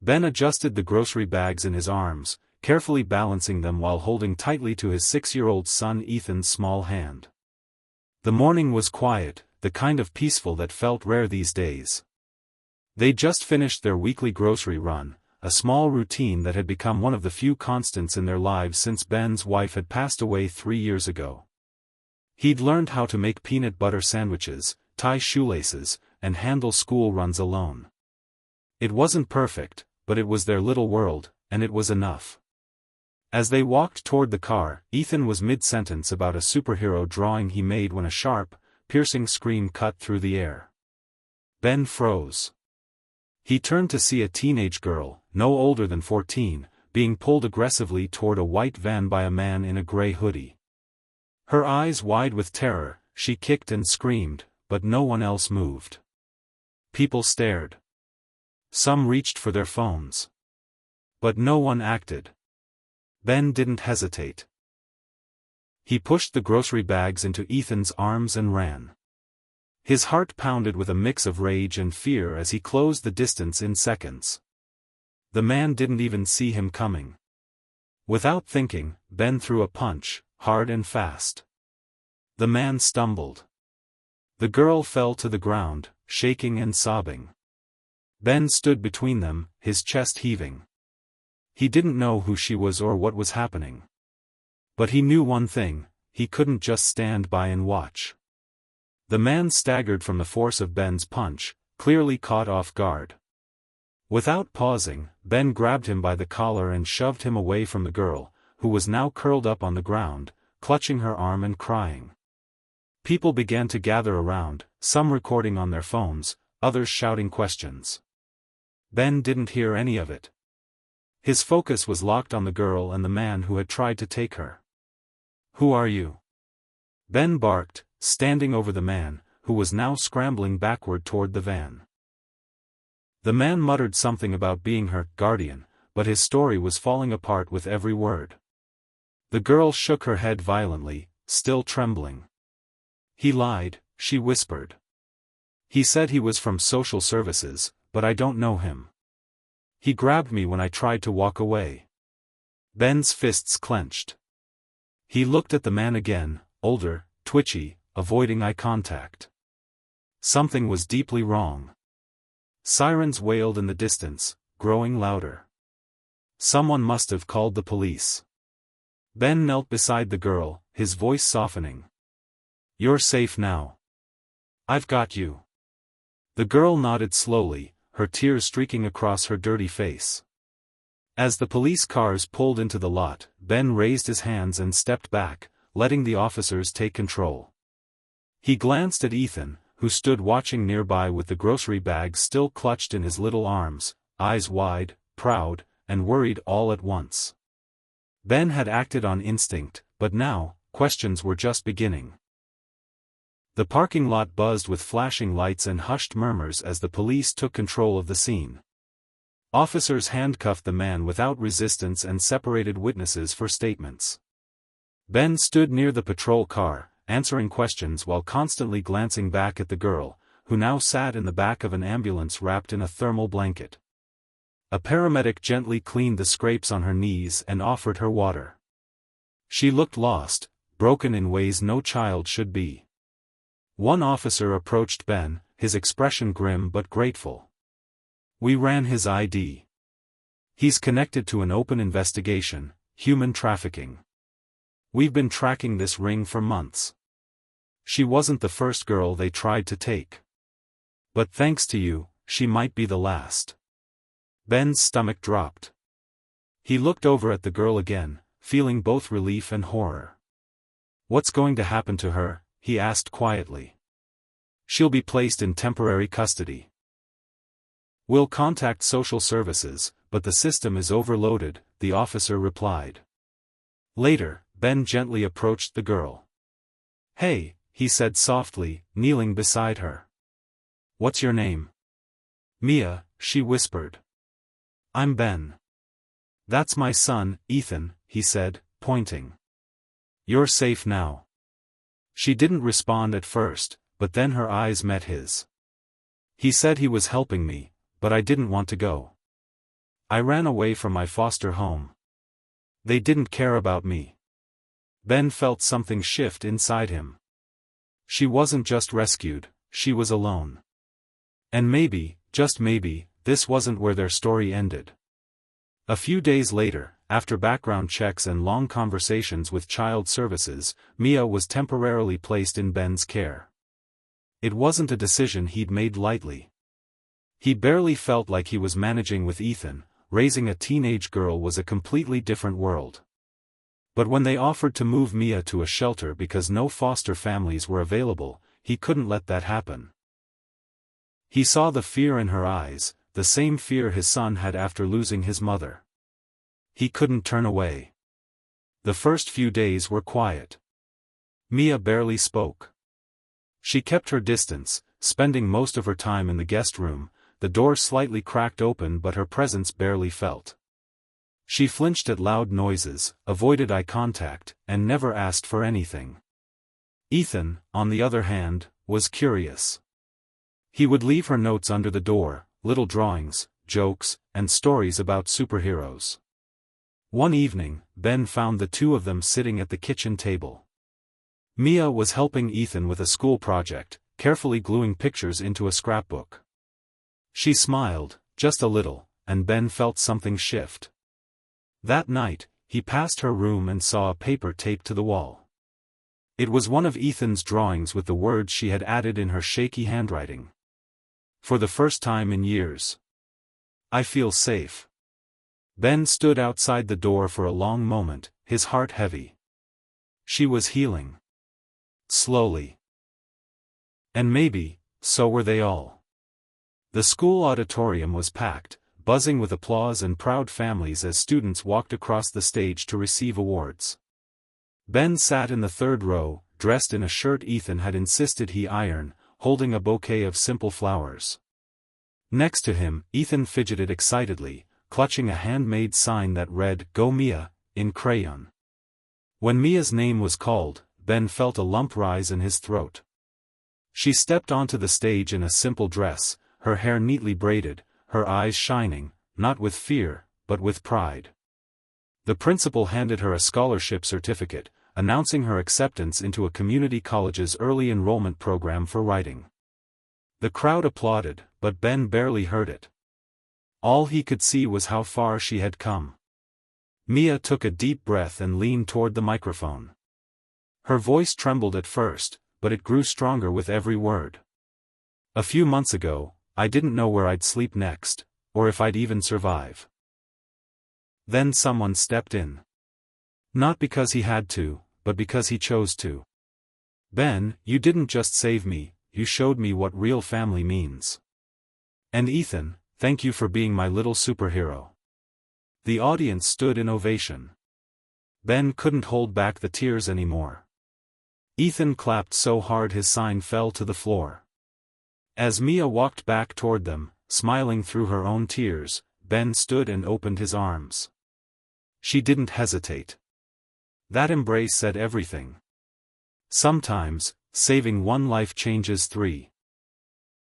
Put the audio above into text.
Ben adjusted the grocery bags in his arms, carefully balancing them while holding tightly to his 6-year-old son Ethan's small hand. The morning was quiet, the kind of peaceful that felt rare these days. They'd just finished their weekly grocery run, a small routine that had become one of the few constants in their lives since Ben's wife had passed away 3 years ago. He'd learned how to make peanut butter sandwiches, tie shoelaces, and handle school runs alone. It wasn't perfect, but it was their little world, and it was enough. As they walked toward the car, Ethan was mid-sentence about a superhero drawing he made when a sharp, piercing scream cut through the air. Ben froze. He turned to see a teenage girl, no older than 14, being pulled aggressively toward a white van by a man in a gray hoodie. Her eyes wide with terror, she kicked and screamed, but no one else moved. People stared. Some reached for their phones. But no one acted. Ben didn't hesitate. He pushed the grocery bags into Ethan's arms and ran. His heart pounded with a mix of rage and fear as he closed the distance in seconds. The man didn't even see him coming. Without thinking, Ben threw a punch, hard and fast. The man stumbled. The girl fell to the ground, shaking and sobbing. Ben stood between them, his chest heaving. He didn't know who she was or what was happening. But he knew one thing: he couldn't just stand by and watch. The man staggered from the force of Ben's punch, clearly caught off guard. Without pausing, Ben grabbed him by the collar and shoved him away from the girl, who was now curled up on the ground, clutching her arm and crying. People began to gather around, some recording on their phones, others shouting questions. Ben didn't hear any of it. His focus was locked on the girl and the man who had tried to take her. "Who are you?" Ben barked, standing over the man, who was now scrambling backward toward the van. The man muttered something about being her guardian, but his story was falling apart with every word. The girl shook her head violently, still trembling. "He lied," she whispered. "He said he was from social services, but I don't know him. He grabbed me when I tried to walk away." Ben's fists clenched. He looked at the man again, older, twitchy, avoiding eye contact. Something was deeply wrong. Sirens wailed in the distance, growing louder. Someone must have called the police. Ben knelt beside the girl, his voice softening. "You're safe now. I've got you." The girl nodded slowly, her tears streaking across her dirty face. As the police cars pulled into the lot, Ben raised his hands and stepped back, letting the officers take control. He glanced at Ethan, who stood watching nearby with the grocery bags still clutched in his little arms, eyes wide, proud, and worried all at once. Ben had acted on instinct, but now, questions were just beginning. The parking lot buzzed with flashing lights and hushed murmurs as the police took control of the scene. Officers handcuffed the man without resistance and separated witnesses for statements. Ben stood near the patrol car, answering questions while constantly glancing back at the girl, who now sat in the back of an ambulance wrapped in a thermal blanket. A paramedic gently cleaned the scrapes on her knees and offered her water. She looked lost, broken in ways no child should be. One officer approached Ben, his expression grim but grateful. "We ran his ID. He's connected to an open investigation, human trafficking. We've been tracking this ring for months. She wasn't the first girl they tried to take. But thanks to you, she might be the last." Ben's stomach dropped. He looked over at the girl again, feeling both relief and horror. "What's going to happen to her?" he asked quietly. "She'll be placed in temporary custody. We'll contact social services, but the system is overloaded," the officer replied. Later, Ben gently approached the girl. "Hey," he said softly, kneeling beside her. "What's your name?" "Mia," she whispered. "I'm Ben." "That's my son, Ethan," he said, pointing. "You're safe now." She didn't respond at first, but then her eyes met his. "He said he was helping me, but I didn't want to go." I ran away from my foster home. They didn't care about me. Ben felt something shift inside him. She wasn't just rescued, she was alone. And maybe, just maybe, this wasn't where their story ended. A few days later, after background checks and long conversations with child services, Mia was temporarily placed in Ben's care. It wasn't a decision he'd made lightly. He barely felt like he was managing with Ethan. Raising a teenage girl was a completely different world. But when they offered to move Mia to a shelter because no foster families were available, he couldn't let that happen. He saw the fear in her eyes, the same fear his son had after losing his mother. He couldn't turn away. The first few days were quiet. Mia barely spoke. She kept her distance, spending most of her time in the guest room, the door slightly cracked open but her presence barely felt. She flinched at loud noises, avoided eye contact, and never asked for anything. Ethan, on the other hand, was curious. He would leave her notes under the door, little drawings, jokes, and stories about superheroes. One evening, Ben found the two of them sitting at the kitchen table. Mia was helping Ethan with a school project, carefully gluing pictures into a scrapbook. She smiled, just a little, and Ben felt something shift. That night, he passed her room and saw a paper taped to the wall. It was one of Ethan's drawings with the words she had added in her shaky handwriting. For the first time in years. I feel safe. Ben stood outside the door for a long moment, his heart heavy. She was healing. Slowly. And maybe, so were they all. The school auditorium was packed, buzzing with applause and proud families as students walked across the stage to receive awards. Ben sat in the third row, dressed in a shirt Ethan had insisted he iron, holding a bouquet of simple flowers. Next to him, Ethan fidgeted excitedly, clutching a handmade sign that read, "Go Mia," in crayon. When Mia's name was called, Ben felt a lump rise in his throat. She stepped onto the stage in a simple dress, her hair neatly braided, her eyes shining, not with fear, but with pride. The principal handed her a scholarship certificate, announcing her acceptance into a community college's early enrollment program for writing. The crowd applauded, but Ben barely heard it. All he could see was how far she had come. Mia took a deep breath and leaned toward the microphone. Her voice trembled at first, but it grew stronger with every word. A few months ago, I didn't know where I'd sleep next, or if I'd even survive. Then someone stepped in. Not because he had to, but because he chose to. Ben, you didn't just save me, you showed me what real family means. And Ethan, thank you for being my little superhero. The audience stood in ovation. Ben couldn't hold back the tears anymore. Ethan clapped so hard his sign fell to the floor. As Mia walked back toward them, smiling through her own tears, Ben stood and opened his arms. She didn't hesitate. That embrace said everything. Sometimes, saving one life changes three.